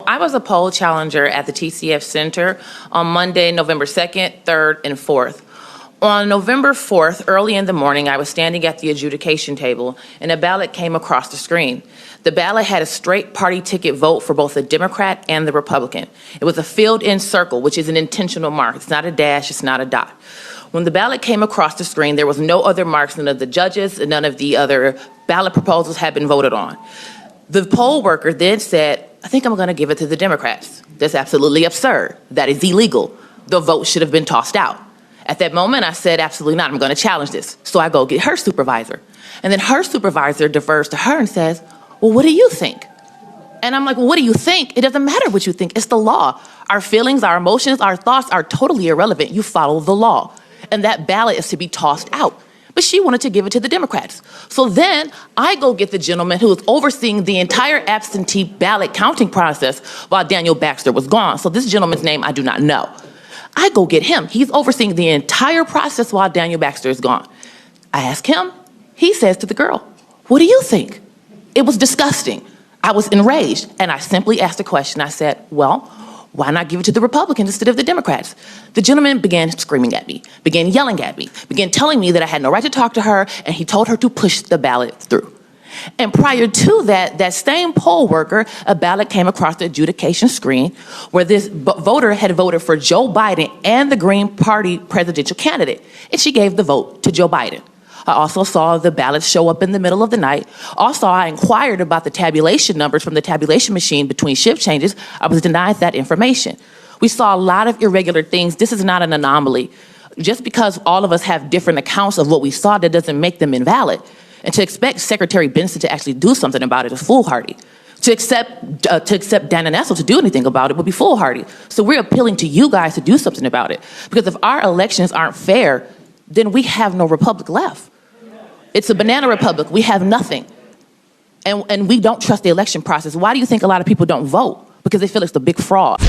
I was a poll challenger at the TCF Center on Monday, November 2nd, 3rd, and 4th. On November 4th, early in the morning, I was standing at the adjudication table, and a ballot came across the screen. The ballot had a straight party ticket vote for both the Democrat and the Republican. It was a filled-in circle, which is an intentional mark. It's not a dash, it's not a dot. When the ballot came across the screen, there was no other marks. None of the judges and none of the other ballot proposals had been voted on. The poll worker then said, I think I'm going to give it to the Democrats. That's absolutely absurd. That is illegal. The vote should have been tossed out. At that moment, I said, absolutely not. I'm going to challenge this. So I go get her supervisor. And then her supervisor defers to her and says, well, what do you think? And I'm like, well, what do you think? It doesn't matter what you think. It's the law. Our feelings, our emotions, our thoughts are totally irrelevant. You follow the law. And that ballot is to be tossed out. But she wanted to give it to the Democrats. So then I go get the gentleman who was overseeing the entire absentee ballot counting process while Daniel Baxter was gone. So this gentleman's name I do not know. I go get him. He's overseeing the entire process while Daniel Baxter is gone. I ask him. He says to the girl, what do you think? It was disgusting. I was enraged. And I simply asked a question. I said, well, why not give it to the Republicans instead of the Democrats? The gentleman began screaming at me, began yelling at me, began telling me that I had no right to talk to her, and he told her to push the ballot through. And prior to that, that same poll worker, a ballot came across the adjudication screen where this voter had voted for Joe Biden and the Green Party presidential candidate, and she gave the vote to Joe Biden. I also saw the ballots show up in the middle of the night. Also, I inquired about the tabulation numbers from the tabulation machine between shift changes. I was denied that information. We saw a lot of irregular things. This is not an anomaly. Just because all of us have different accounts of what we saw, that doesn't make them invalid. And to expect Secretary Benson to actually do something about it is foolhardy. To accept Dana Nessel to do anything about it would be foolhardy. So we're appealing to you guys to do something about it. Because if our elections aren't fair, then we have no republic left. It's a banana republic. We have nothing. And we don't trust the election process. Why do you think a lot of people don't vote? Because they feel it's the big fraud.